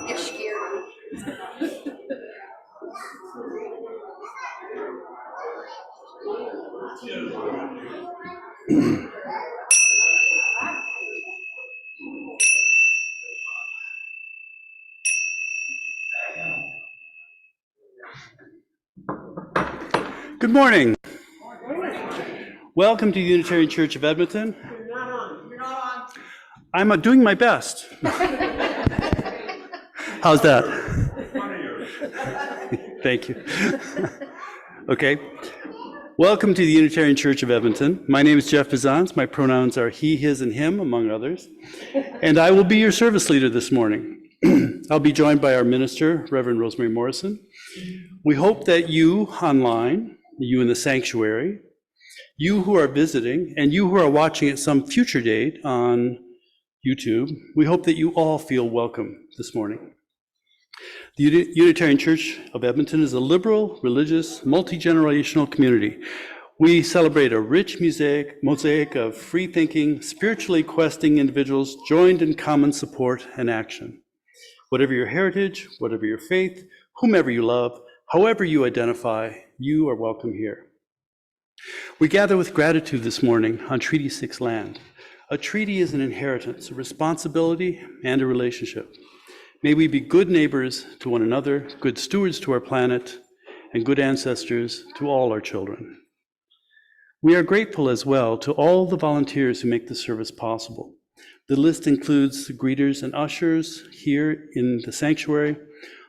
You're scared. Good morning. Welcome to the Unitarian Church of Edmonton. You're not on. I'm doing my best. How's that? Thank you. Okay. Welcome to the Unitarian Church of Edmonton. My name is Jeff Bisanz. My pronouns are he, his, and him, among others. And I will be your service leader this morning. I'll be joined by our minister, Reverend Rosemary Morrison. We hope that you online, you in the sanctuary, you who are visiting, and you who are watching at some future date on YouTube, we hope that you all feel welcome this morning. The Unitarian Church of Edmonton is a liberal, religious, multi-generational community. We celebrate a rich mosaic of free-thinking, spiritually questing individuals joined in common support and action. Whatever your heritage, whatever your faith, whomever you love, however you identify, you are welcome here. We gather with gratitude this morning on Treaty 6 land. A treaty is an inheritance, a responsibility, and a relationship. May we be good neighbors to one another, good stewards to our planet, and good ancestors to all our children. We are grateful as well to all the volunteers who make this service possible. The list includes the greeters and ushers here in the sanctuary,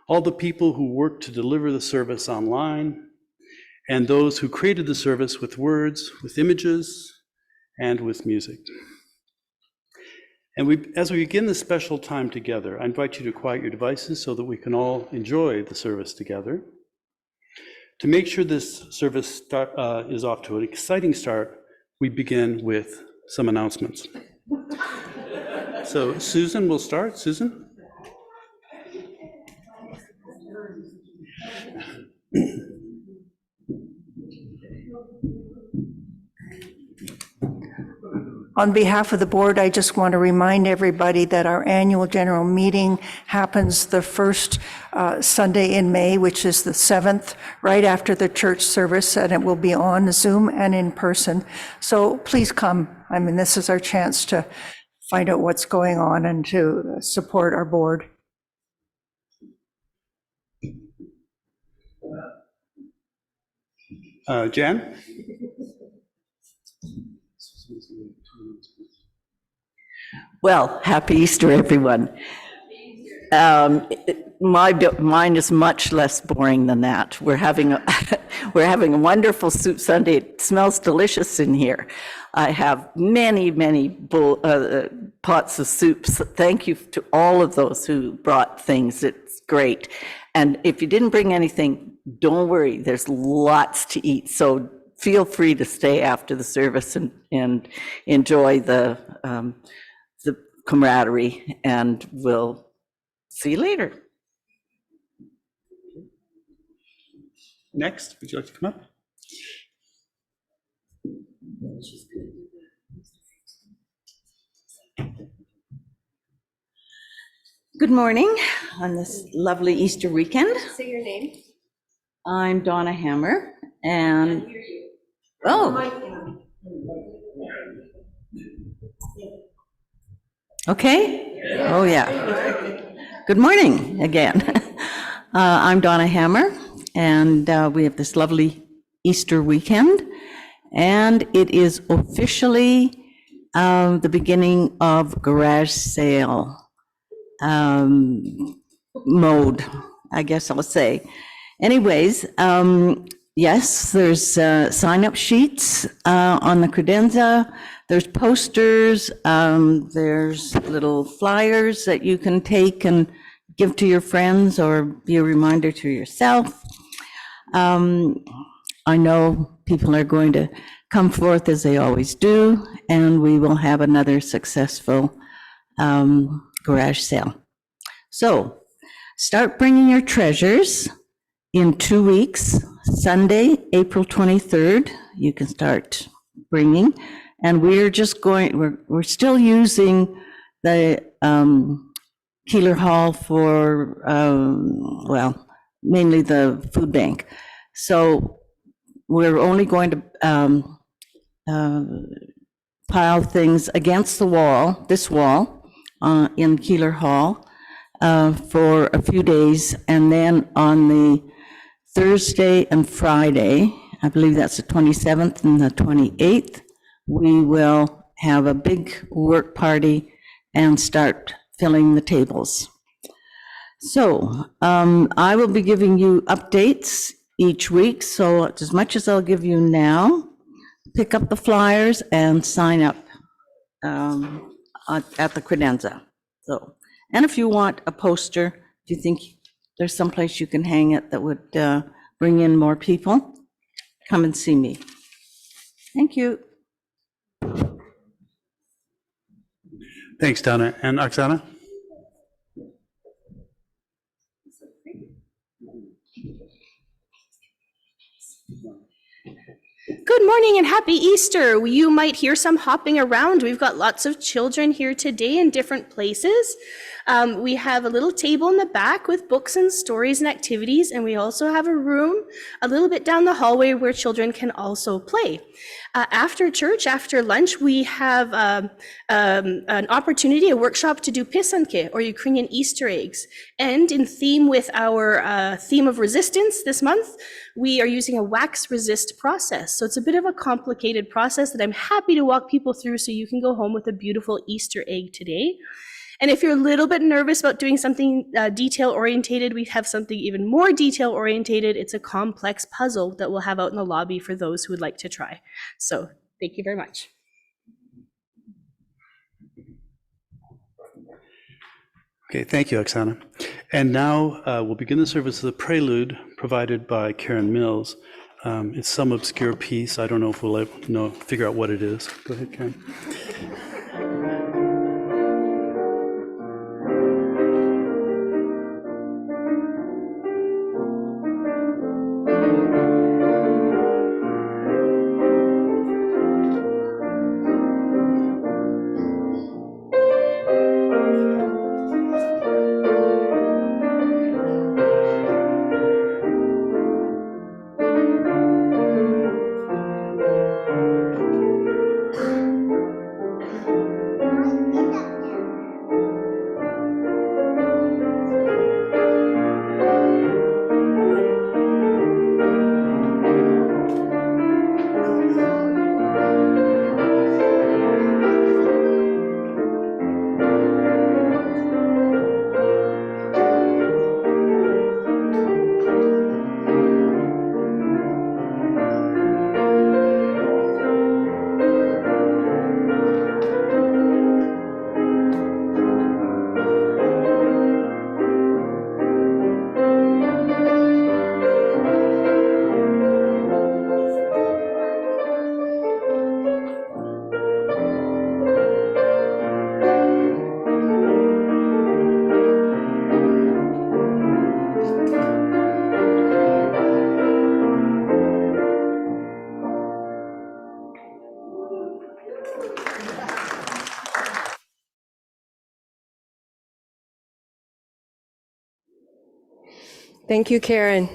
all the people who work to deliver the service online, and those who created the service with words, with images, and with music. And as we begin this special time together, I invite you to quiet your devices so that we can all enjoy the service together. To make sure this service is off to an exciting start, we begin with some announcements. So Susan will start. Susan? On behalf of the board, I just want to remind everybody that our annual general meeting happens the first Sunday in May, which is the 7th, right after the church service, and it will be on Zoom and in person. So please come. I mean, this is our chance to find out what's going on and to support our board. Jan? Well, happy Easter, everyone. Mine is much less boring than that. We're having a wonderful soup Sunday. It smells delicious in here. I have many pots of soups. Thank you to all of those who brought things. It's great. And if you didn't bring anything, don't worry. There's lots to eat. So feel free to stay after the service and enjoy the camaraderie, and we'll see you later. Next, would you like to come up? Good morning on this lovely Easter weekend. Say your name. I'm Donna Hammer, and okay. Oh yeah. Good morning again. I'm Donna Hammer, and we have this lovely Easter weekend, and it is officially the beginning of garage sale mode, I guess I'll say. Anyways, yes, there's sign-up sheets on the credenza. There's posters. There's little flyers that you can take and give to your friends or be a reminder to yourself. I know people are going to come forth as they always do, and we will have another successful garage sale. So start bringing your treasures. In 2 weeks, Sunday, April 23rd, you can start bringing. And we're still using the Keeler Hall for, mainly the food bank. So we're only going to pile things against the wall, this wall, in Keeler Hall for a few days. And then on the Thursday and Friday, I believe that's the 27th and the 28th, we will have a big work party and start filling the tables. So I will be giving you updates each week. So as much as I'll give you now, pick up the flyers and sign up at the credenza. So, and if you want a poster, if you think there's someplace you can hang it that would bring in more people, come and see me. Thank you. Thanks, Donna. And Oksana? Good morning and happy Easter. You might hear some hopping around. We've got lots of children here today in different places. We have a little table in the back with books and stories and activities, and we also have a room a little bit down the hallway where children can also play. After church, after lunch, we have an opportunity, a workshop to do pisanke, or Ukrainian Easter eggs. And in theme with our theme of resistance this month, we are using a wax resist process. So it's a bit of a complicated process that I'm happy to walk people through so you can go home with a beautiful Easter egg today. And if you're a little bit nervous about doing something detail-orientated, we have something even more detail-orientated. It's a complex puzzle that we'll have out in the lobby for those who would like to try. So thank you very much. Okay, thank you, Oksana. And now we'll begin the service of the Prelude provided by Karen Mills. It's some obscure piece. I don't know if we'll ever figure out what it is. Go ahead, Karen. Thank you, Karen.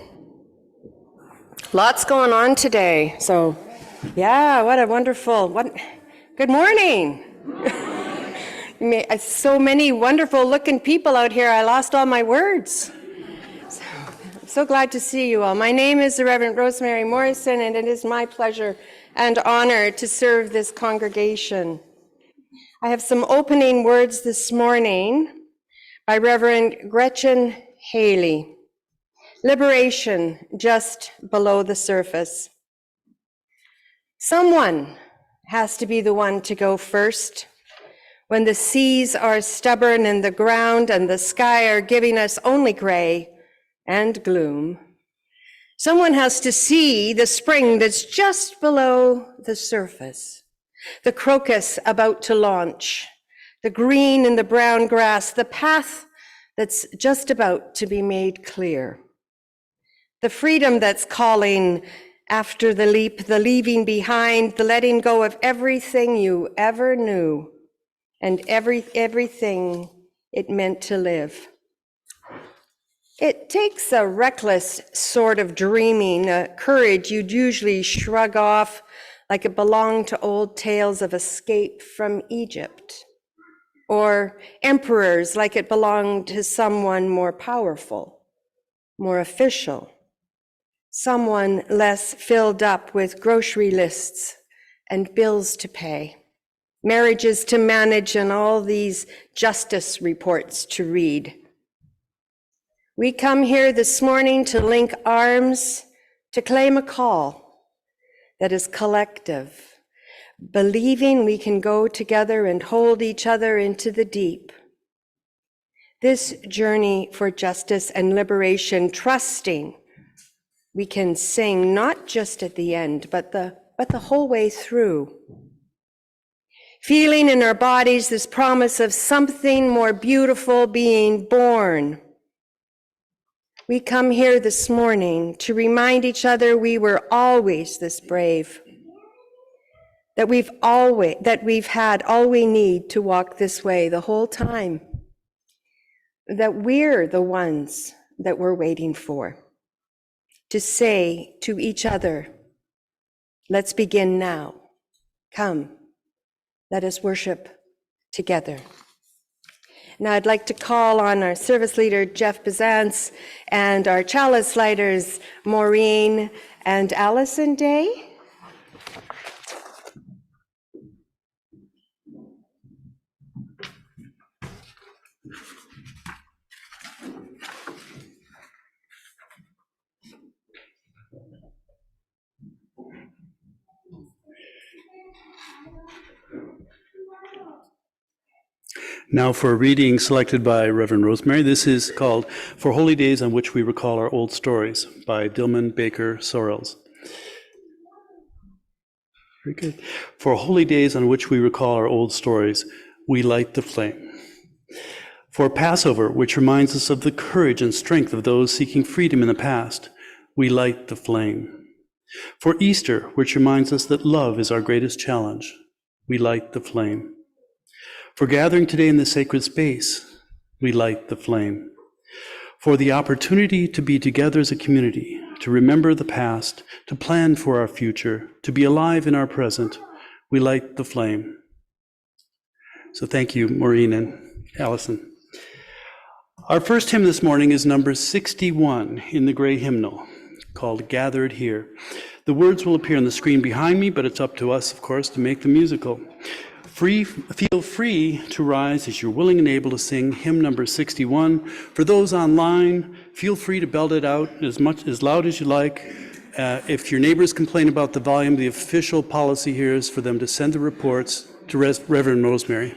Lots going on today. So, yeah, what a wonderful, good morning. So many wonderful looking people out here. I lost all my words. So glad to see you all. My name is the Reverend Rosemary Morrison, and it is my pleasure and honor to serve this congregation. I have some opening words this morning by Reverend Gretchen Haley. Liberation just below the surface. Someone has to be the one to go first. When the seas are stubborn and the ground and the sky are giving us only gray and gloom, someone has to see the spring that's just below the surface, the crocus about to launch, the green and the brown grass, the path that's just about to be made clear. The freedom that's calling After the leap, the leaving behind, the letting go of everything you ever knew and everything it meant to live. It takes a reckless sort of dreaming, a courage you'd usually shrug off like it belonged to old tales of escape from Egypt, or emperors like it belonged to someone more powerful, more official, someone less filled up with grocery lists and bills to pay, marriages to manage, and all these justice reports to read. We come here this morning to link arms, to claim a call that is collective, believing we can go together and hold each other into the deep. This journey for justice and liberation, trusting we can sing not just at the end, but the whole way through. Feeling in our bodies this promise of something more beautiful being born. We come here this morning to remind each other we were always this brave, that we've had all we need to walk this way the whole time, that we're the ones that we're waiting for. To say to each other, let's begin now. Come, let us worship together. Now I'd like to call on our service leader, Jeff Bisanz, and our chalice lighters, Maureen and Allison Day. Now for a reading selected by Reverend Rosemary. This is called For Holy Days on Which We Recall Our Old Stories by Dillman Baker Sorrells. Very good. For holy days on which we recall our old stories, we light the flame. For Passover, which reminds us of the courage and strength of those seeking freedom in the past, we light the flame. For Easter, which reminds us that love is our greatest challenge, we light the flame. For gathering today in this sacred space, we light the flame. For the opportunity to be together as a community, to remember the past, to plan for our future, to be alive in our present, we light the flame. So thank you, Maureen and Allison. Our first hymn this morning is number 61 in the gray hymnal, called Gathered Here. The words will appear on the screen behind me, but it's up to us, of course, to make the musical. Feel free to rise as you're willing and able to sing hymn number 61. For those online, feel free to belt it out as loud as you like. If your neighbors complain about the volume, the official policy here is for them to send the reports to Reverend Rosemary.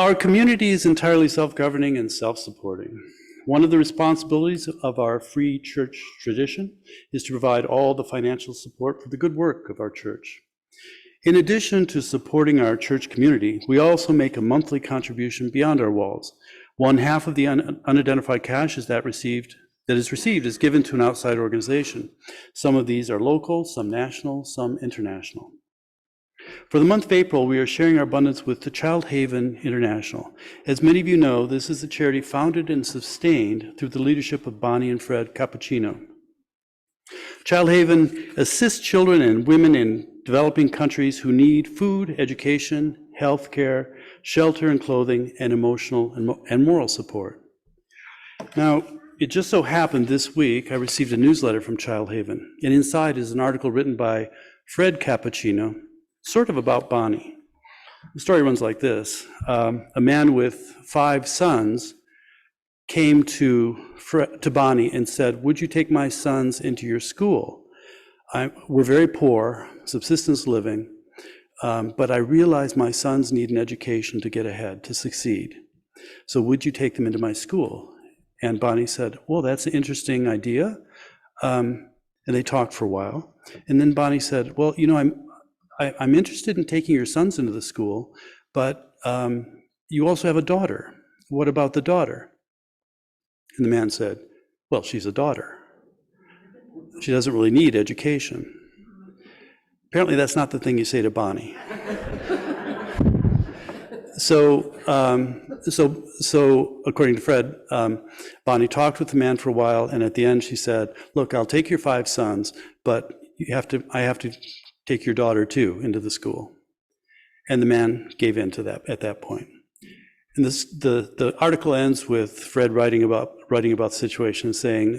Our community is entirely self-governing and self-supporting. One of the responsibilities of our free church tradition is to provide all the financial support for the good work of our church. In addition to supporting our church community, we also make a monthly contribution beyond our walls. 1/2 of the unidentified cash that is received is given to an outside organization. Some of these are local, some national, some international. For the month of April, we are sharing our abundance with the Child Haven International. As many of you know, this is a charity founded and sustained through the leadership of Bonnie and Fred Cappuccino. Child Haven assists children and women in developing countries who need food, education, health care, shelter and clothing, and emotional and moral support. Now, it just so happened this week I received a newsletter from Child Haven, and inside is an article written by Fred Cappuccino, sort of about Bonnie. The story runs like this. A man with 5 sons came to Bonnie and said, "Would you take my sons into your school? We're very poor, subsistence living, but I realize my sons need an education to get ahead, to succeed. So would you take them into my school?" And Bonnie said, "Well, that's an interesting idea." And they talked for a while. And then Bonnie said, "Well, you know, I'm interested in taking your sons into the school, but you also have a daughter. What about the daughter?" And the man said, "Well, she's a daughter. She doesn't really need education." Apparently, that's not the thing you say to Bonnie. So according to Fred, Bonnie talked with the man for a while, and at the end she said, "Look, I'll take your 5 sons, but I have to take your daughter too into the school." And the man gave in to that at that point. And the article ends with Fred writing about the situation, saying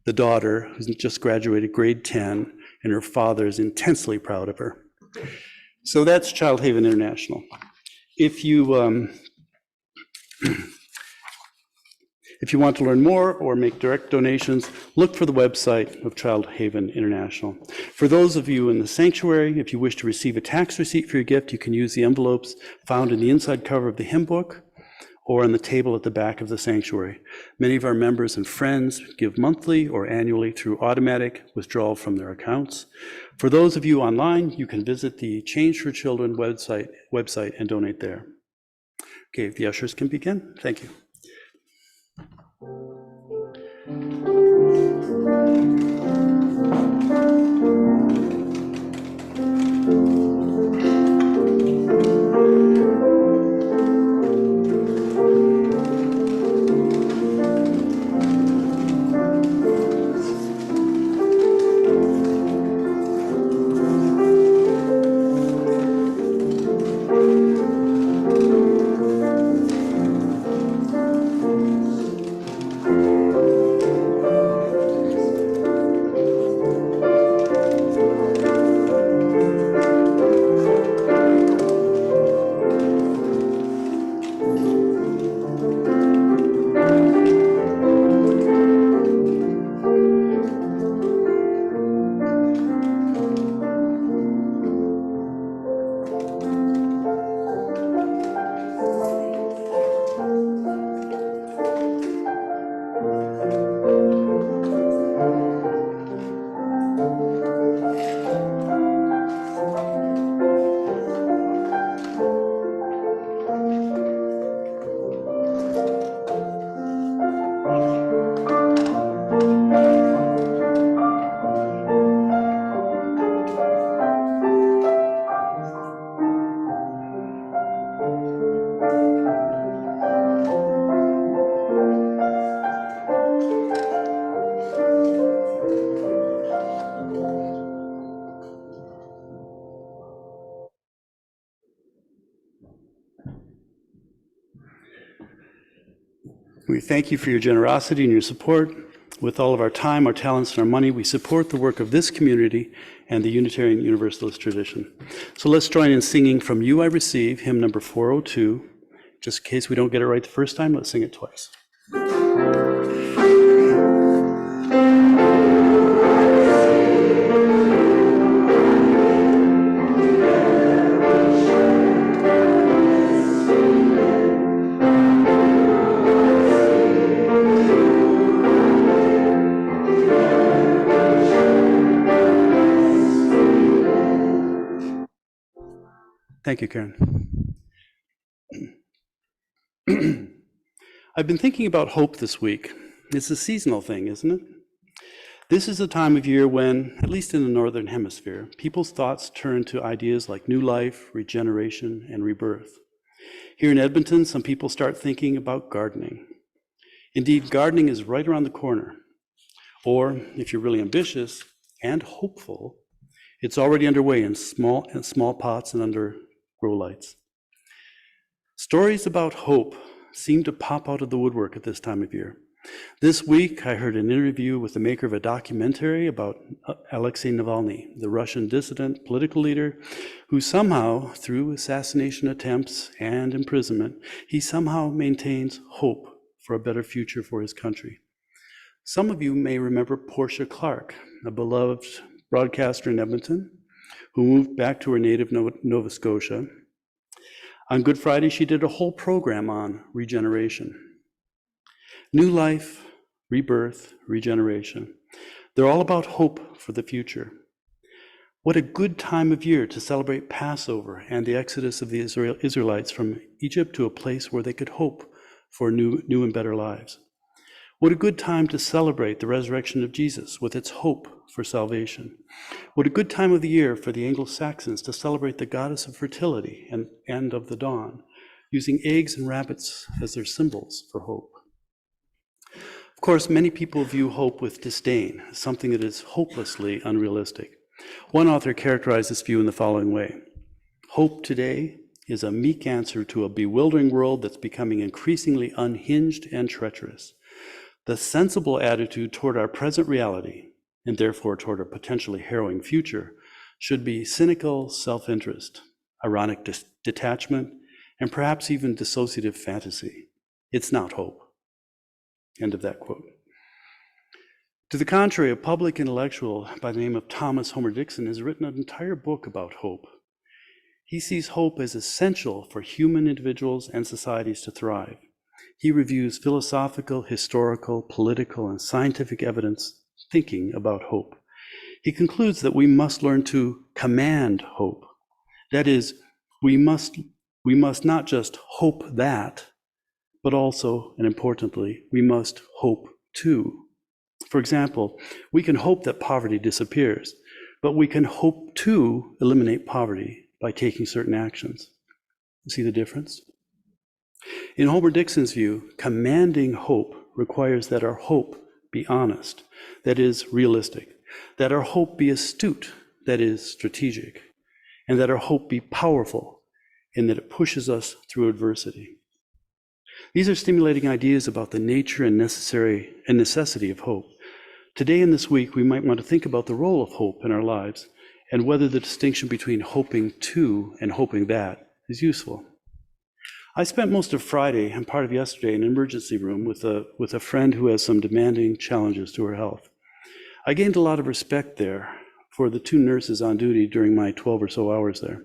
the daughter, who's just graduated grade 10, and her father is intensely proud of her. So that's Child Haven International. If you want to learn more or make direct donations, look for the website of Child Haven International. For those of you in the sanctuary, if you wish to receive a tax receipt for your gift, you can use the envelopes found in the inside cover of the hymn book or on the table at the back of the sanctuary. Many of our members and friends give monthly or annually through automatic withdrawal from their accounts. For those of you online, you can visit the Change for Children website and donate there. Okay, if the ushers can begin, thank you. We thank you for your generosity and your support. With all of our time, our talents, and our money, we support the work of this community and the Unitarian Universalist tradition. So let's join in singing From You I Receive, hymn number 402. Just in case we don't get it right the first time, let's sing it twice. Thank you, Karen. I've been thinking about hope this week. It's a seasonal thing, isn't it? This is a time of year when, at least in the Northern Hemisphere, people's thoughts turn to ideas like new life, regeneration, and rebirth. Here in Edmonton, some people start thinking about gardening. Indeed, gardening is right around the corner. Or, if you're really ambitious and hopeful, it's already underway in small pots and under grow lights. Stories about hope seem to pop out of the woodwork at this time of year. This week, I heard an interview with the maker of a documentary about Alexei Navalny, the Russian dissident political leader who somehow, through assassination attempts and imprisonment, he somehow maintains hope for a better future for his country. Some of you may remember Portia Clark, a beloved broadcaster in Edmonton, who moved back to her native Nova Scotia. On Good Friday, she did a whole program on regeneration. New life, rebirth, regeneration. They're all about hope for the future. What a good time of year to celebrate Passover and the exodus of the Israelites from Egypt to a place where they could hope for new and better lives. What a good time to celebrate the resurrection of Jesus with its hope for salvation. What a good time of the year for the Anglo-Saxons to celebrate the goddess of fertility and of the dawn, using eggs and rabbits as their symbols for hope. Of course, many people view hope with disdain, something that is hopelessly unrealistic. One author characterized this view in the following way: hope today is a meek answer to a bewildering world that's becoming increasingly unhinged and treacherous. The sensible attitude toward our present reality, and therefore toward a potentially harrowing future, should be cynical self-interest, ironic detachment, and perhaps even dissociative fantasy. It's not hope. End of that quote. To the contrary, a public intellectual by the name of Thomas Homer Dixon has written an entire book about hope. He sees hope as essential for human individuals and societies to thrive. He reviews philosophical, historical, political, and scientific evidence thinking about hope. He concludes that we must learn to command hope. That is, we must not just hope that, but also, and importantly, we must hope to. For example, we can hope that poverty disappears, but we can hope to eliminate poverty by taking certain actions. See the difference? In Homer Dixon's view, commanding hope requires that our hope be honest, that is, realistic, that our hope be astute, that is, strategic, and that our hope be powerful in that it pushes us through adversity. These are stimulating ideas about the nature and necessity of hope. Today and this week, we might want to think about the role of hope in our lives and whether the distinction between hoping to and hoping that is useful. I spent most of Friday and part of yesterday in an emergency room with a friend who has some demanding challenges to her health. I gained a lot of respect there for the two nurses on duty during my 12 or so hours there.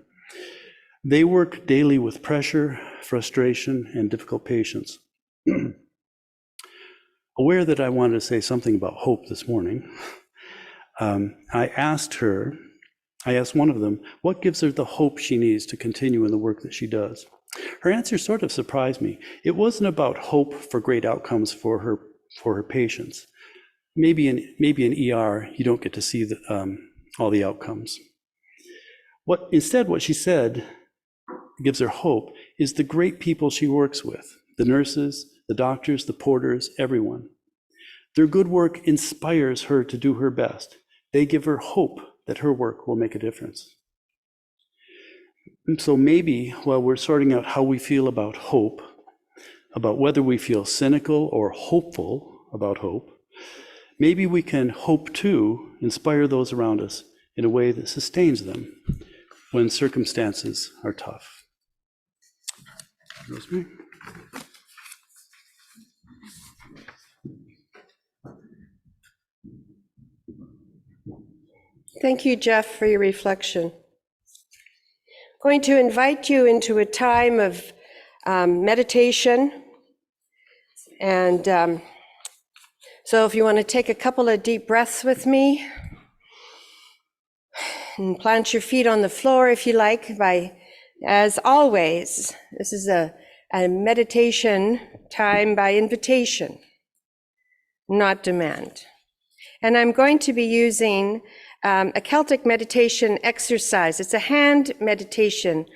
They work daily with pressure, frustration, and difficult patients. Aware that I wanted to say something about hope this morning, I asked one of them, what gives her the hope she needs to continue in the work that she does? Her answer sort of surprised me. It wasn't about hope for great outcomes for her patients. Maybe in ER, you don't get to see all the outcomes. Instead, what she said gives her hope is the great people she works with, the nurses, the doctors, the porters, everyone. Their good work inspires her to do her best. They give her hope that her work will make a difference. And so maybe while we're sorting out how we feel about hope, about whether we feel cynical or hopeful about hope, maybe we can hope to inspire those around us in a way that sustains them when circumstances are tough. Rosemary? Thank you, Jeff, for your reflection. I'm going to invite you into a time of meditation. And so if you want to take a couple of deep breaths with me and plant your feet on the floor, if you like, by As always, this is a meditation time by invitation, not demand. And I'm going to be using a Celtic meditation exercise. It's a hand meditation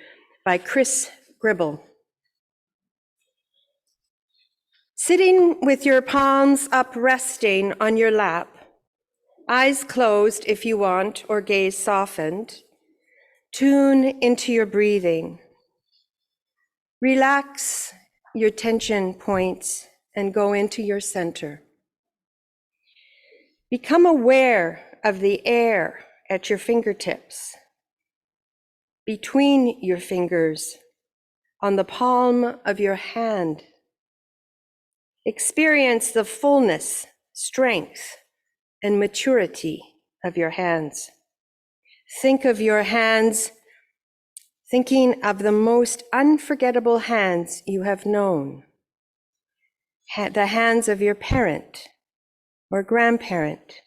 by Chris Gribble. Sitting with your palms up resting on your lap, eyes closed if you want, or gaze softened, tune into your breathing. Relax your tension points and go into your center. Become aware of the air at your fingertips, between your fingers, on the palm of your hand. Experience the fullness, strength, and maturity of your hands. Think of your hands, thinking of the most unforgettable hands you have known. The hands of your parent or grandparent.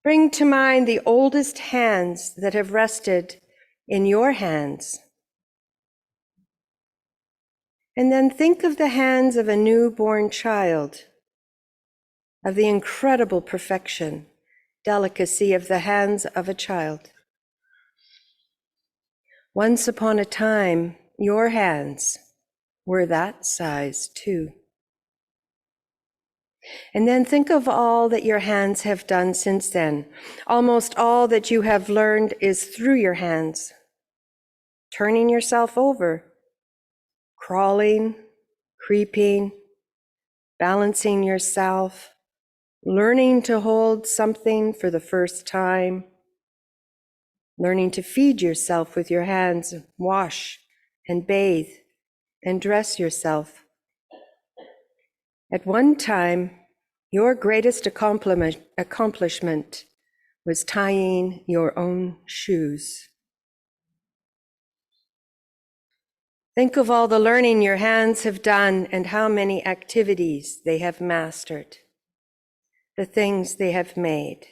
Bring to mind the oldest hands that have rested in your hands. And then think of the hands of a newborn child, of the incredible perfection, delicacy of the hands of a child. Once upon a time, your hands were that size too. And then think of all that your hands have done since then. Almost all that you have learned is through your hands. Turning yourself over, crawling, creeping, balancing yourself, learning to hold something for the first time, learning to feed yourself with your hands, wash and bathe and dress yourself. At one time, your greatest accomplishment was tying your own shoes. Think of all the learning your hands have done and how many activities they have mastered, the things they have made.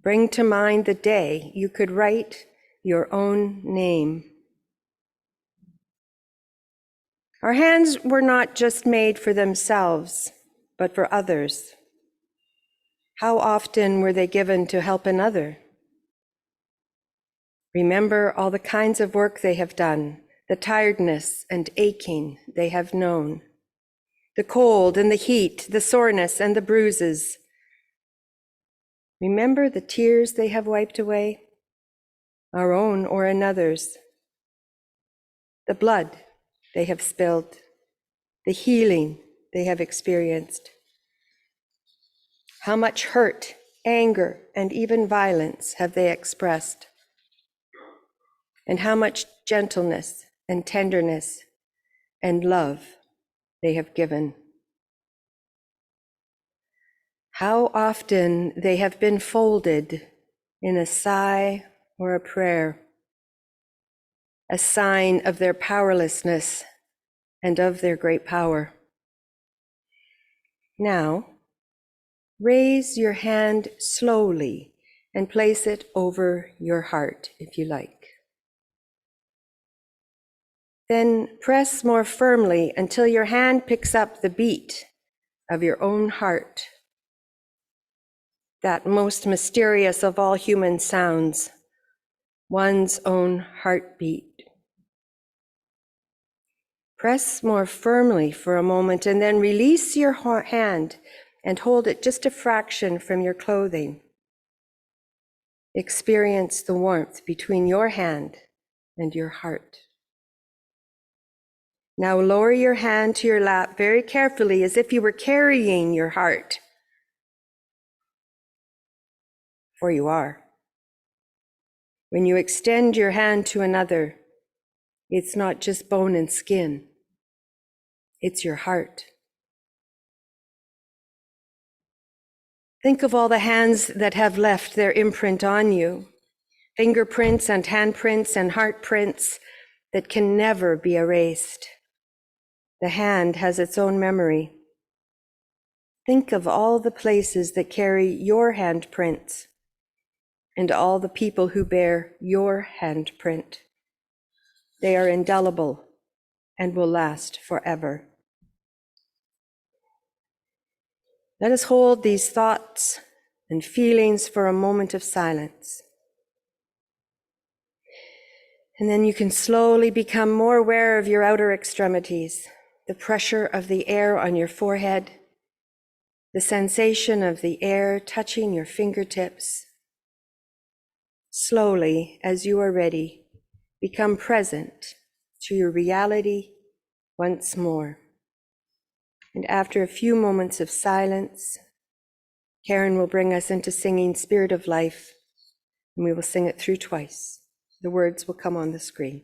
Bring to mind the day you could write your own name. Our hands were not just made for themselves, but for others. How often were they given to help another? Remember all the kinds of work they have done, the tiredness and aching they have known, the cold and the heat, the soreness and the bruises. Remember the tears they have wiped away, our own or another's, the blood they have spilled, the healing they have experienced. How much hurt, anger, and even violence have they expressed? And how much gentleness and tenderness and love they have given. How often they have been folded in a sigh or a prayer, a sign of their powerlessness and of their great power. Now, raise your hand slowly and place it over your heart, if you like. Then press more firmly until your hand picks up the beat of your own heart, that most mysterious of all human sounds, one's own heartbeat. Press more firmly for a moment and then release your hand and hold it just a fraction from your clothing. Experience the warmth between your hand and your heart. Now lower your hand to your lap very carefully as if you were carrying your heart. For you are. When you extend your hand to another, it's not just bone and skin, it's your heart. Think of all the hands that have left their imprint on you, fingerprints and handprints and heart prints that can never be erased. The hand has its own memory. Think of all the places that carry your handprints, and all the people who bear your handprint. They are indelible and will last forever. Let us hold these thoughts and feelings for a moment of silence. And then you can slowly become more aware of your outer extremities, the pressure of the air on your forehead, the sensation of the air touching your fingertips. Slowly, as you are ready, become present to your reality once more. And after a few moments of silence, Karen will bring us into singing Spirit of Life, and we will sing it through twice. The words will come on the screen.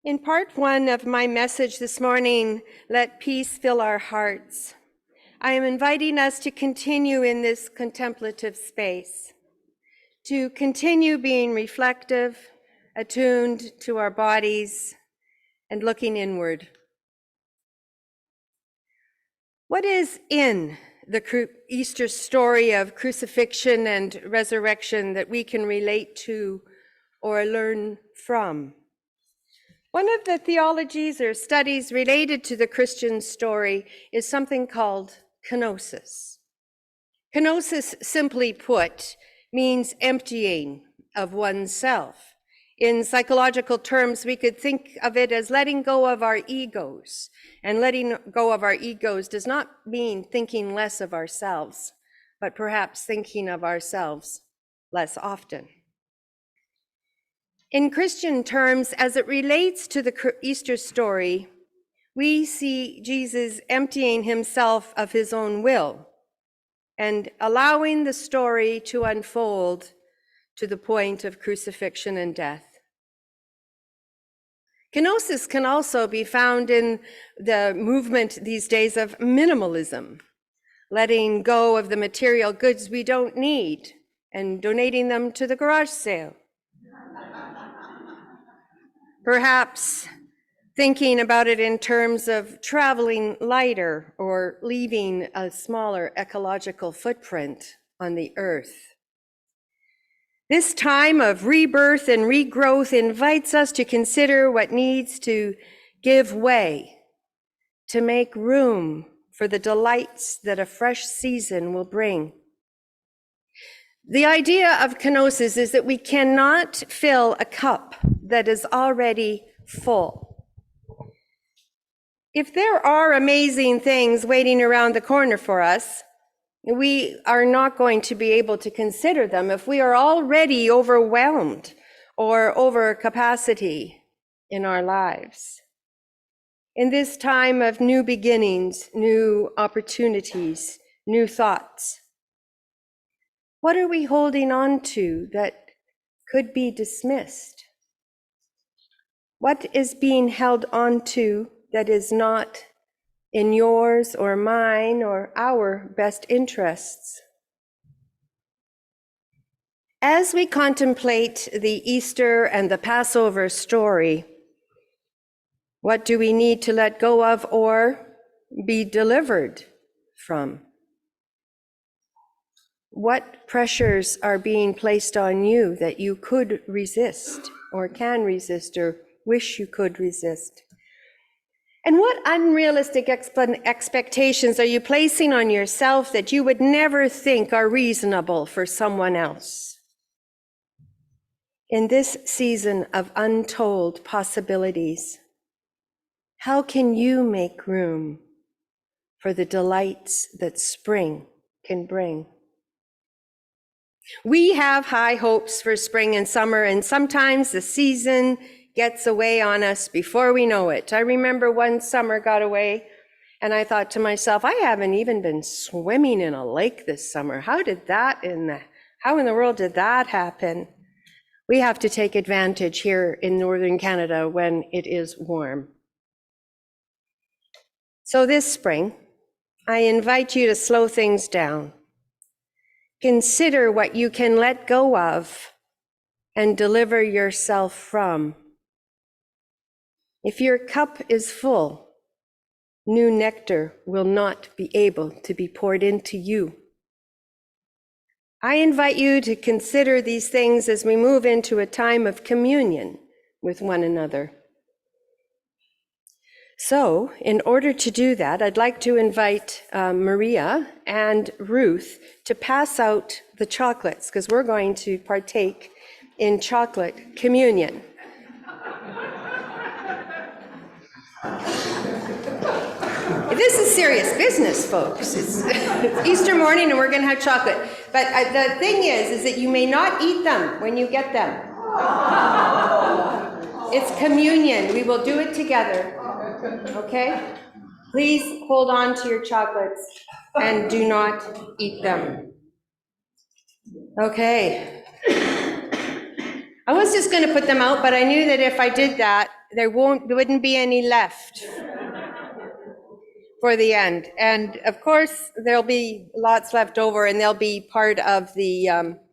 In part one of my message this morning, Let Peace Fill Our Hearts, I am inviting us to continue in this contemplative space, to continue being reflective, attuned to our bodies, and looking inward. What is in the Easter story of crucifixion and resurrection that we can relate to or learn from? One of the theologies or studies related to the Christian story is something called kenosis. Kenosis, simply put, means emptying of oneself. In psychological terms, we could think of it as letting go of our egos. And letting go of our egos does not mean thinking less of ourselves, but perhaps thinking of ourselves less often. In Christian terms, as it relates to the Easter story, we see Jesus emptying himself of his own will and allowing the story to unfold to the point of crucifixion and death. Kenosis can also be found in the movement these days of minimalism, letting go of the material goods we don't need and donating them to the garage sale. Perhaps thinking about it in terms of traveling lighter or leaving a smaller ecological footprint on the earth. This time of rebirth and regrowth invites us to consider what needs to give way, to make room for the delights that a fresh season will bring. The idea of kenosis is that we cannot fill a cup that is already full. If there are amazing things waiting around the corner for us, we are not going to be able to consider them if we are already overwhelmed or over capacity in our lives. In this time of new beginnings, new opportunities, new thoughts, what are we holding on to that could be dismissed? What is being held on to that is not in yours or mine or our best interests? As we contemplate the Easter and the Passover story, what do we need to let go of or be delivered from? What pressures are being placed on you that you could resist or can resist or wish you could resist? And what unrealistic expectations are you placing on yourself that you would never think are reasonable for someone else? In this season of untold possibilities, how can you make room for the delights that spring can bring? We have high hopes for spring and summer, and sometimes the season gets away on us before we know it. I remember one summer got away, and I thought to myself, I haven't even been swimming in a lake this summer. How in the world did that happen? We have to take advantage here in northern Canada when it is warm. So this spring, I invite you to slow things down. Consider what you can let go of and deliver yourself from. If your cup is full, new nectar will not be able to be poured into you. I invite you to consider these things as we move into a time of communion with one another. So, in order to do that, I'd like to invite Maria and Ruth to pass out the chocolates, because we're going to partake in chocolate communion. This is serious business, folks. It's Easter morning and we're going to have chocolate. But the thing is that you may not eat them when you get them. It's communion. We will do it together. Okay? Please hold on to your chocolates and do not eat them. Okay. I was just going to put them out, but I knew that if I did that, there wouldn't be any left for the end. And of course, there'll be lots left over, and they'll be part of any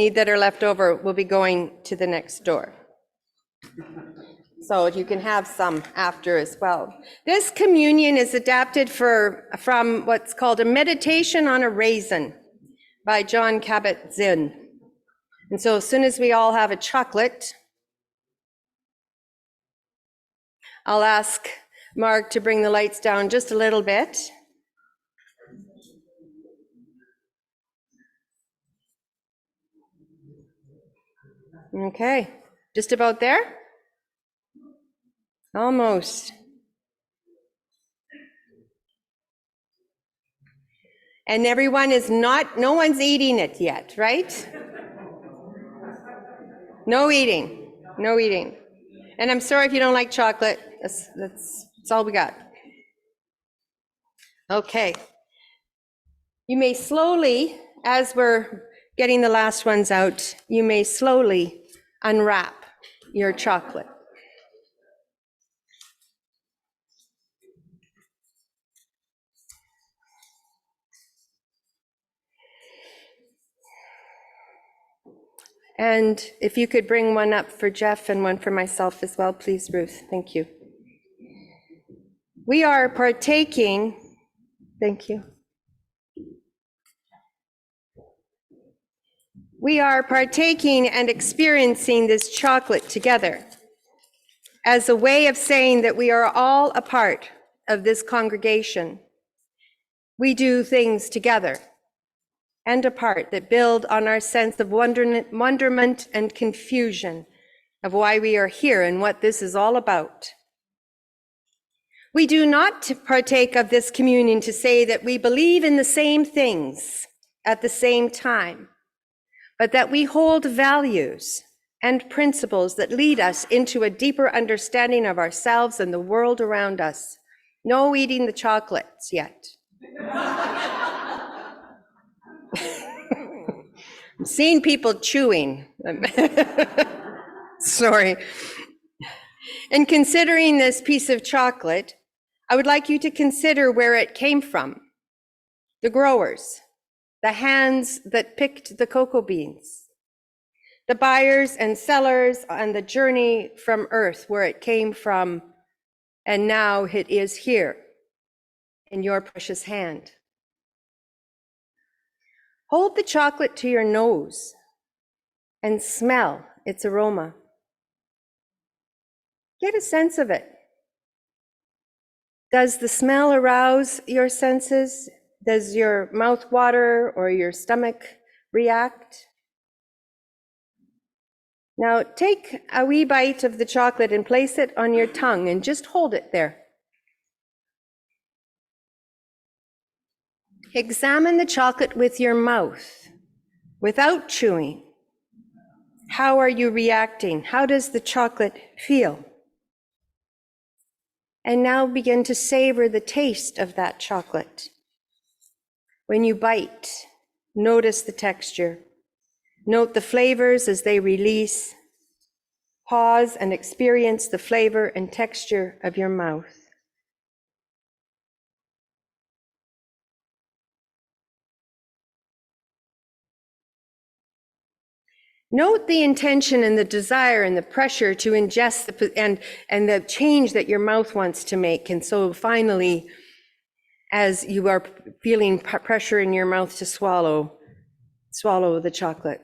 that are left over will be going to the next door. So you can have some after as well. This communion is adapted from what's called a meditation on a raisin by John Kabat-Zinn. And so as soon as we all have a chocolate, I'll ask Mark to bring the lights down just a little bit. Okay, just about there? Almost. And no one's eating it yet, right? No eating. And I'm sorry if you don't like chocolate. That's all we got. Okay. You may slowly, as we're getting the last ones out, you may slowly unwrap your chocolate. And if you could bring one up for Jeff and one for myself as well, please, Ruth. Thank you. We are partaking, thank you. We are partaking and experiencing this chocolate together as a way of saying that we are all a part of this congregation, we do things together and apart that build on our sense of wonderment and confusion of why we are here and what this is all about. We do not partake of this communion to say that we believe in the same things at the same time, but that we hold values and principles that lead us into a deeper understanding of ourselves and the world around us. No eating the chocolates yet. I'm seeing people chewing. Sorry. In considering this piece of chocolate, I would like you to consider where it came from. The growers, the hands that picked the cocoa beans, the buyers and sellers on the journey from earth where it came from, and now it is here in your precious hand. Hold the chocolate to your nose and smell its aroma. Get a sense of it. Does the smell arouse your senses? Does your mouth water or your stomach react? Now take a wee bite of the chocolate and place it on your tongue and just hold it there. Examine the chocolate with your mouth, without chewing. How are you reacting? How does the chocolate feel? And now begin to savor the taste of that chocolate. When you bite, notice the texture. Note the flavors as they release. Pause and experience the flavor and texture of your mouth. Note the intention and the desire and the pressure to ingest and the change that your mouth wants to make. And so finally, as you are feeling pressure in your mouth to swallow the chocolate.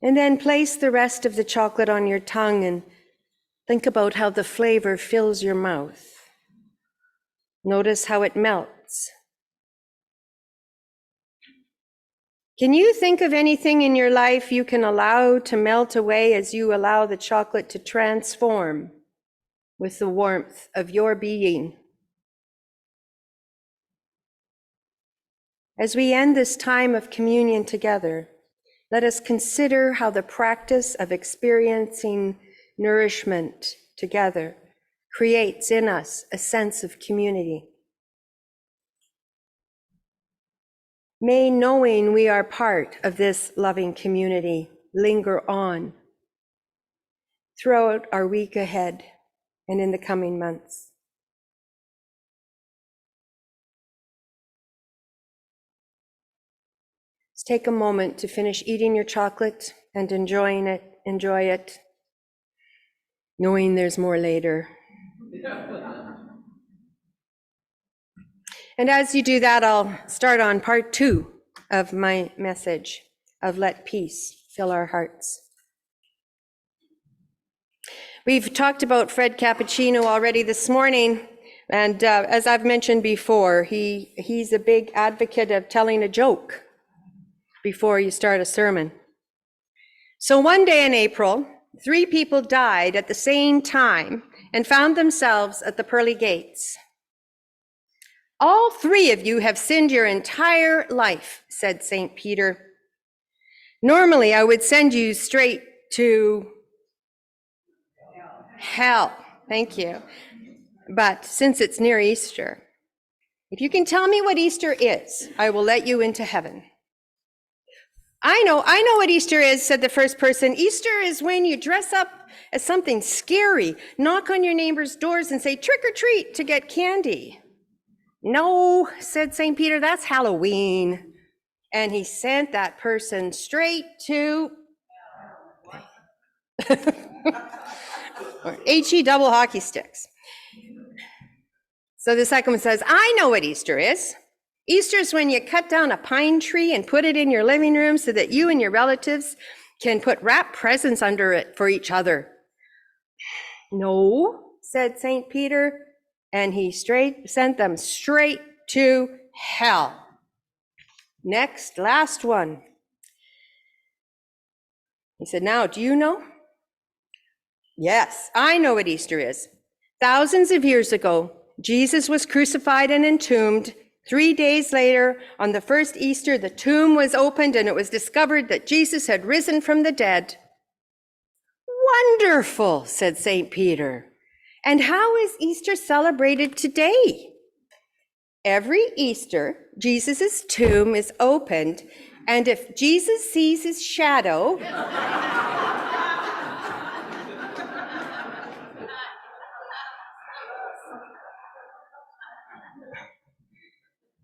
And then place the rest of the chocolate on your tongue and think about how the flavor fills your mouth. Notice how it melts. Can you think of anything in your life you can allow to melt away as you allow the chocolate to transform with the warmth of your being? As we end this time of communion together, let us consider how the practice of experiencing nourishment together creates in us a sense of community. May knowing we are part of this loving community linger on throughout our week ahead and in the coming months. Let's take a moment to finish eating your chocolate and enjoy it, knowing there's more later. And as you do that, I'll start on part 2 of my message of Let Peace Fill Our Hearts. We've talked about Fred Cappuccino already this morning, and as I've mentioned before, he's a big advocate of telling a joke before you start a sermon. So one day in April, 3 people died at the same time and found themselves at the pearly gates. "All 3 of you have sinned your entire life," said St. Peter. "Normally, I would send you straight to hell." Thank you. "But since it's near Easter, if you can tell me what Easter is, I will let you into heaven." I know what Easter is," said the first person. "Easter is when you dress up as something scary, knock on your neighbor's doors and say, 'Trick or treat,' to get candy." "No," said St. Peter, "that's Halloween." And he sent that person straight to or HE double hockey sticks. So the second one says, "I know what Easter is. Easter is when you cut down a pine tree and put it in your living room so that you and your relatives can put wrapped presents under it for each other." No, said St. Peter, and he sent them straight to hell. Next, last one. He said, now, do you know? Yes, I know what Easter is. Thousands of years ago, Jesus was crucified and entombed. 3 days later, on the first Easter, the tomb was opened and it was discovered that Jesus had risen from the dead. Wonderful, said St. Peter. And how is Easter celebrated today? Every Easter, Jesus' tomb is opened, and if Jesus sees his shadow,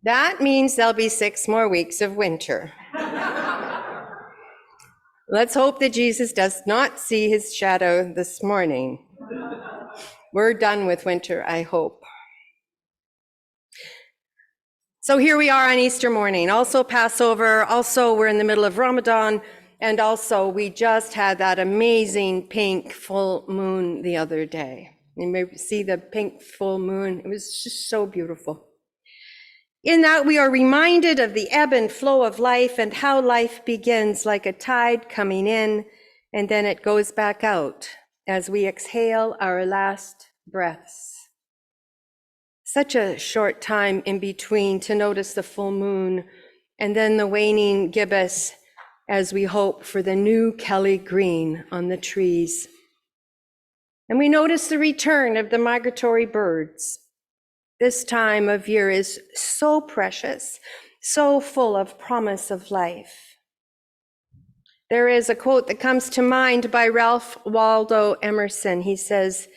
that means there'll be 6 more weeks of winter. Let's hope that Jesus does not see his shadow this morning. We're done with winter, I hope. So here we are on Easter morning, also Passover, also we're in the middle of Ramadan, and also we just had that amazing pink full moon the other day. You may see the pink full moon. It was just so beautiful. In that we are reminded of the ebb and flow of life and how life begins like a tide coming in, and then it goes back out as we exhale our last breaths. Such a short time in between to notice the full moon and then the waning gibbous as we hope for the new Kelly green on the trees. And we notice the return of the migratory birds. This time of year is so precious, so full of promise of life. There is a quote that comes to mind by Ralph Waldo Emerson. He says,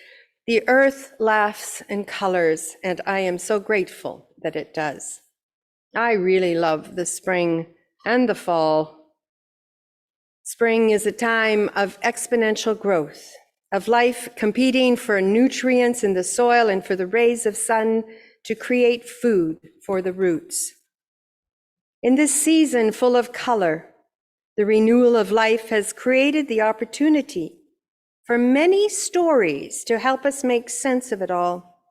"The earth laughs in colors, and I am so grateful that it does." I really love the spring and the fall. Spring is a time of exponential growth, of life competing for nutrients in the soil and for the rays of sun to create food for the roots. In this season full of color, the renewal of life has created the opportunity for many stories to help us make sense of it all.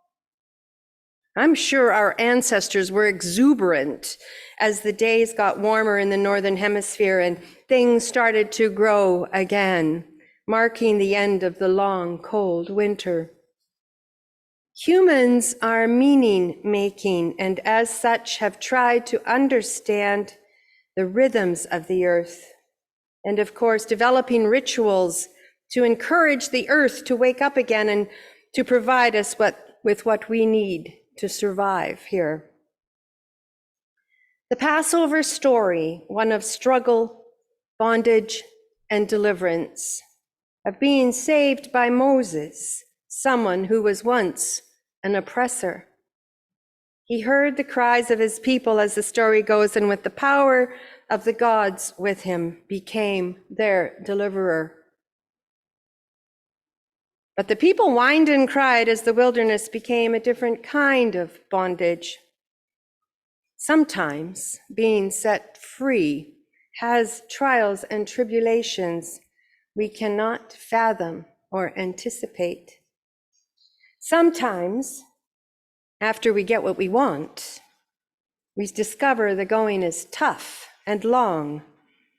I'm sure our ancestors were exuberant as the days got warmer in the Northern Hemisphere and things started to grow again, marking the end of the long, cold winter. Humans are meaning-making and as such have tried to understand the rhythms of the earth and, of course, developing rituals to encourage the earth to wake up again and to provide us with what we need to survive here. The Passover story, one of struggle, bondage, and deliverance, of being saved by Moses, someone who was once an oppressor. He heard the cries of his people, as the story goes, and with the power of the gods with him, became their deliverer. But the people whined and cried as the wilderness became a different kind of bondage. Sometimes being set free has trials and tribulations we cannot fathom or anticipate. Sometimes, after we get what we want, we discover the going is tough and long,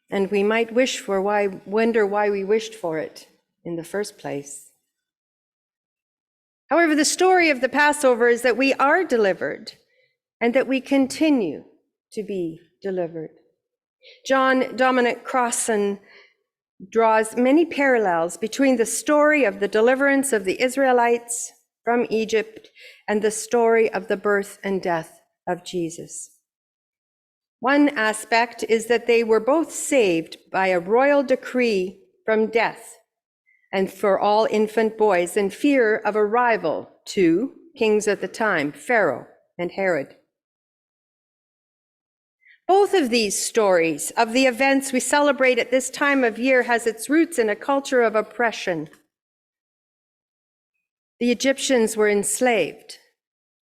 and we might wonder why we wished for it in the first place. However, the story of the Passover is that we are delivered and that we continue to be delivered. John Dominic Crossan draws many parallels between the story of the deliverance of the Israelites from Egypt and the story of the birth and death of Jesus. One aspect is that they were both saved by a royal decree from death, and for all infant boys in fear of a rival, 2 kings at the time, Pharaoh and Herod. Both of these stories of the events we celebrate at this time of year has its roots in a culture of oppression. The Egyptians were enslaved.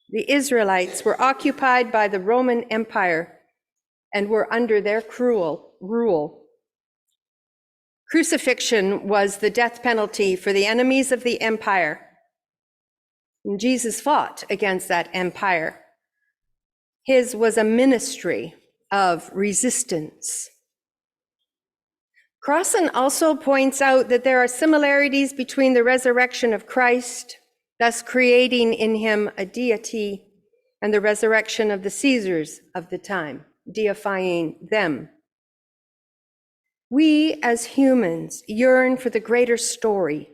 The Israelites were occupied by the Roman Empire and were under their cruel rule. Crucifixion was the death penalty for the enemies of the empire, And Jesus fought against that empire. His was a ministry of resistance. Crossan also points out that there are similarities between the resurrection of Christ, thus creating in him a deity, and the resurrection of the Caesars of the time, deifying them. We as humans yearn for the greater story.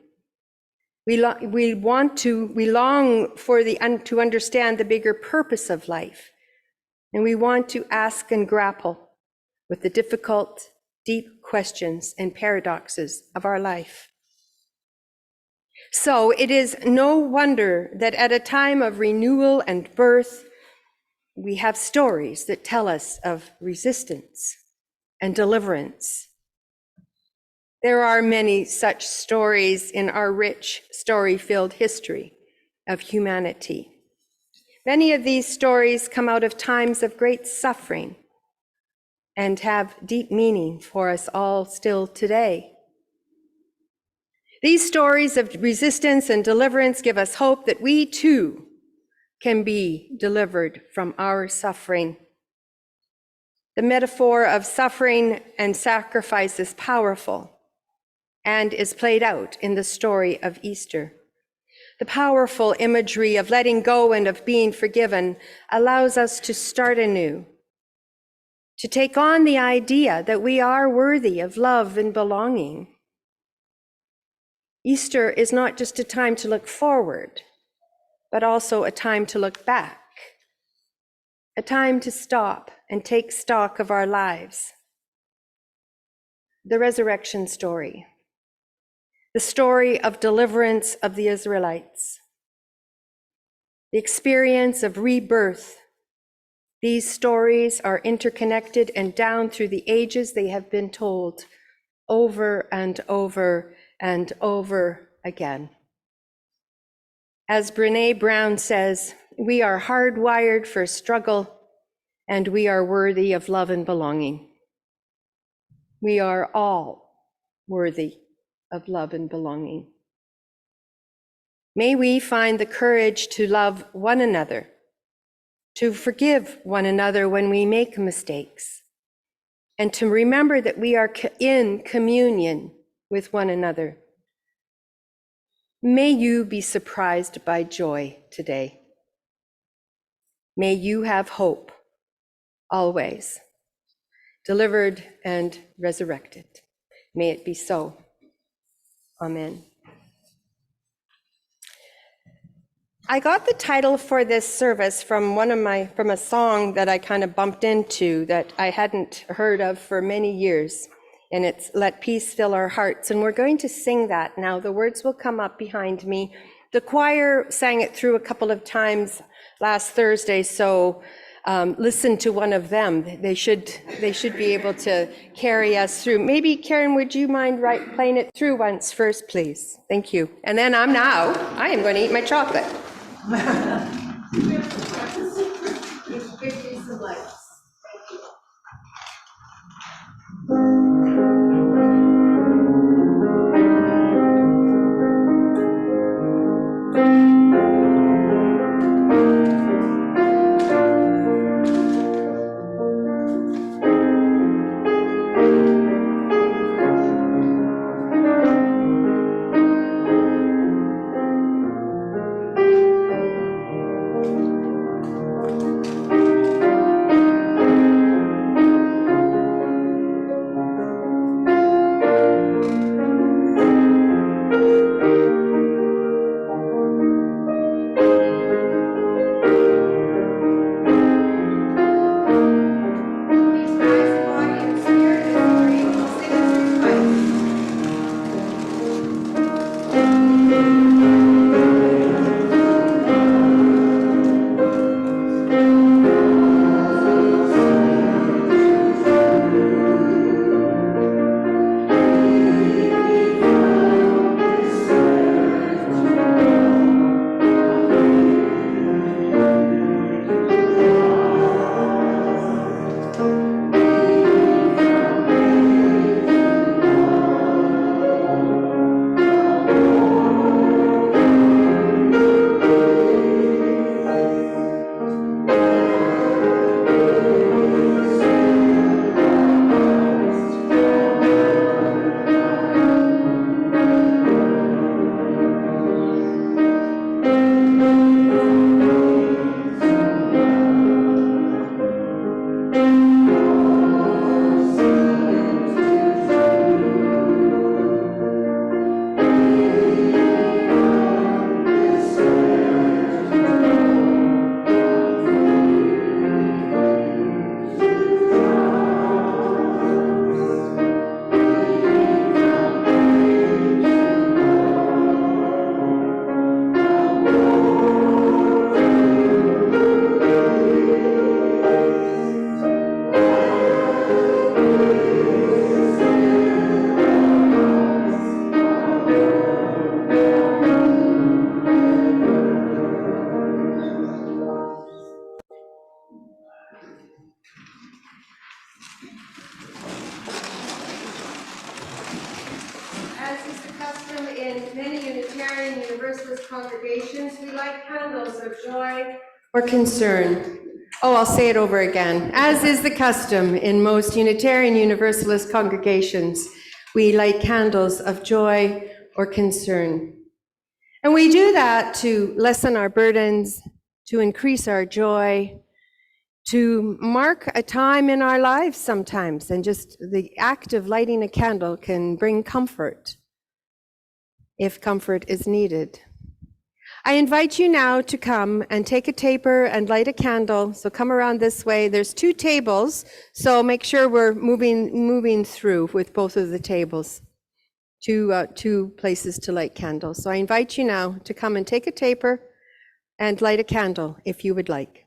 We long to understand the bigger purpose of life, and we want to ask and grapple with the difficult, deep questions and paradoxes of our life. So it is no wonder that at a time of renewal and birth, we have stories that tell us of resistance and deliverance. There are many such stories in our rich, story-filled history of humanity. Many of these stories come out of times of great suffering and have deep meaning for us all still today. These stories of resistance and deliverance give us hope that we too can be delivered from our suffering. The metaphor of suffering and sacrifice is powerful and is played out in the story of Easter. The powerful imagery of letting go and of being forgiven allows us to start anew, to take on the idea that we are worthy of love and belonging. Easter is not just a time to look forward, but also a time to look back, a time to stop and take stock of our lives. The resurrection story, the story of deliverance of the Israelites, the experience of rebirth. These stories are interconnected, and down through the ages they have been told over and over and over again. As Brené Brown says, we are hardwired for struggle, and we are worthy of love and belonging. We are all worthy of love and belonging. May we find the courage to love one another, to forgive one another when we make mistakes, and to remember that we are in communion with one another. May you be surprised by joy today. May you have hope always, delivered and resurrected. May it be so. Amen. I got the title for this service from a song that I kind of bumped into that I hadn't heard of for many years. And it's Let Peace Fill Our Hearts. And we're going to sing that now. The words will come up behind me. The choir sang it through a couple of times last Thursday, so listen to one of them. They should be able to carry us through. Maybe, Karen, would you mind playing it through once first, please? Thank you. And then I am going to eat my chocolate. congregations, we light candles of joy or concern. Oh, I'll say it over again. As is the custom in most Unitarian Universalist congregations, we light candles of joy or concern. And we do that to lessen our burdens, to increase our joy, to mark a time in our lives sometimes. And just the act of lighting a candle can bring comfort, if comfort is needed. I invite you now to come and take a taper and light a candle. So come around this way. There's 2 tables, so make sure we're moving through with both of the tables. Two places to light candles. So I invite you now to come and take a taper and light a candle if you would like.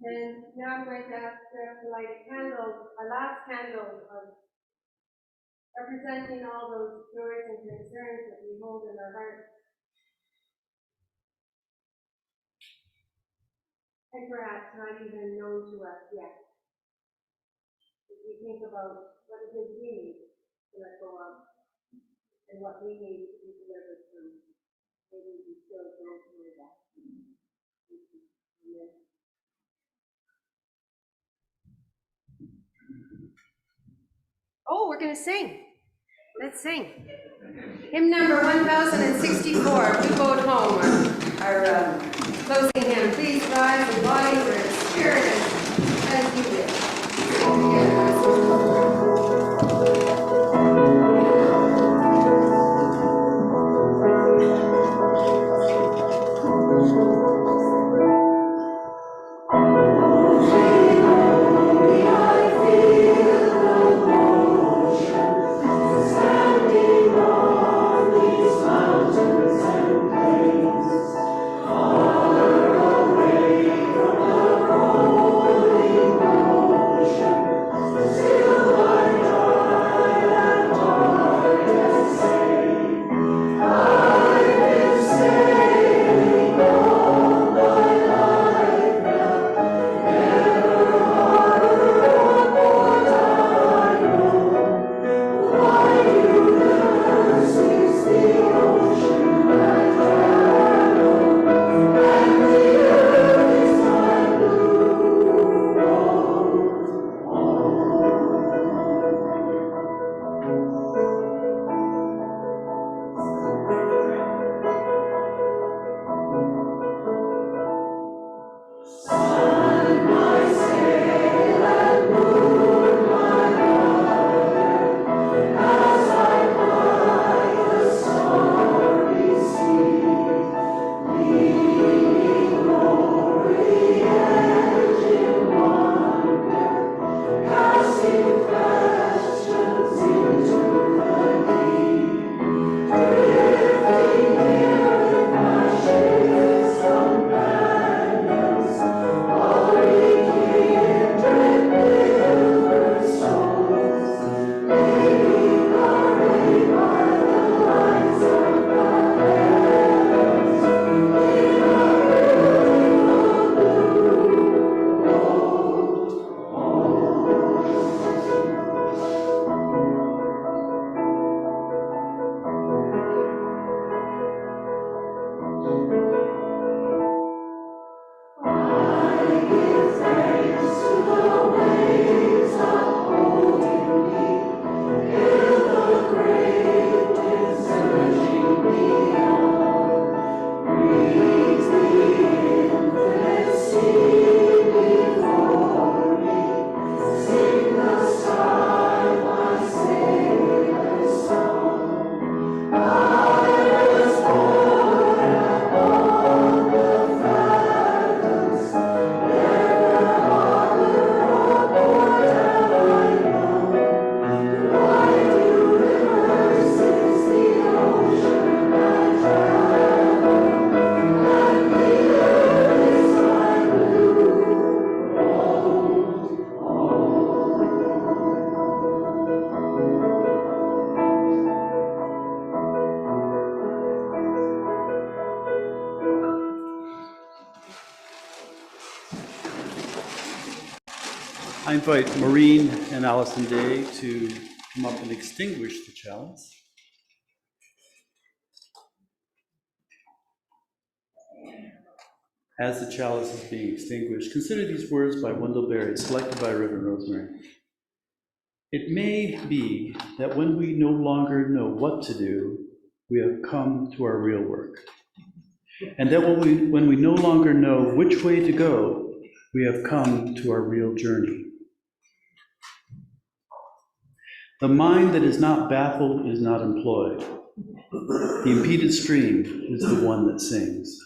And now I'm going to ask to light a candle, a last candle of representing all those joys and concerns that we hold in our hearts. And perhaps not even known to us yet. As we think about what it is we need to let go of, and what we need to be delivered from, maybe we still don't know that. Amen. Oh, we're going to sing. Let's sing. Hymn number 1064, We Boat Home, our closing hymn. Please rise in body or in spirit as you wish. I invite Maureen and Allison Day to come up and extinguish the chalice. As the chalice is being extinguished, consider these words by Wendell selected by Reverend Rosemary. It may be that when we no longer know what to do, we have come to our real work. And that when we no longer know which way to go, we have come to our real journey. The mind that is not baffled is not employed. The impeded stream is the one that sings.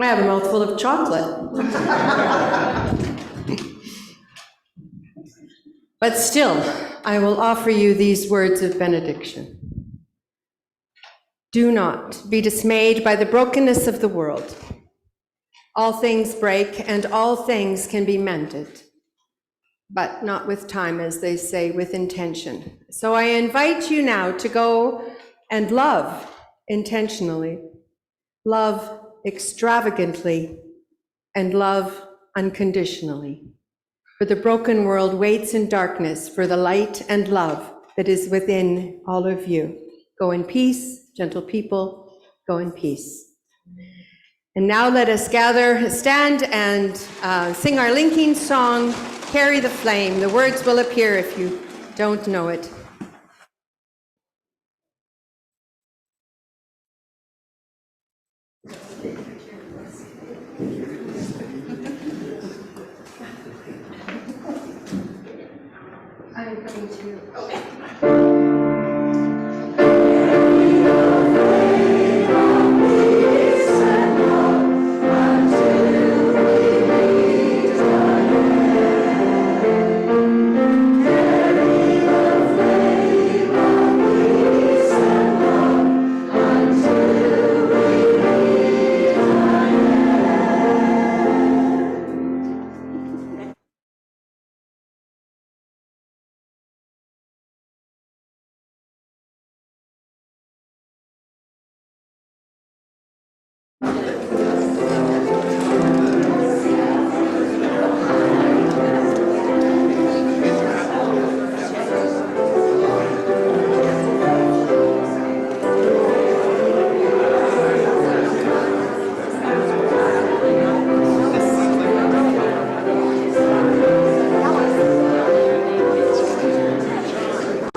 I have a mouthful of chocolate. But still, I will offer you these words of benediction. Do not be dismayed by the brokenness of the world. All things break and all things can be mended, but not with time, as they say, with intention. So I invite you now to go and love intentionally, love extravagantly, and love unconditionally. For the broken world waits in darkness for the light and love that is within all of you. Go in peace, gentle people, go in peace. And now let us stand and sing our linking song, Carry the Flame. The words will appear if you don't know it. I'm coming to you. Okay.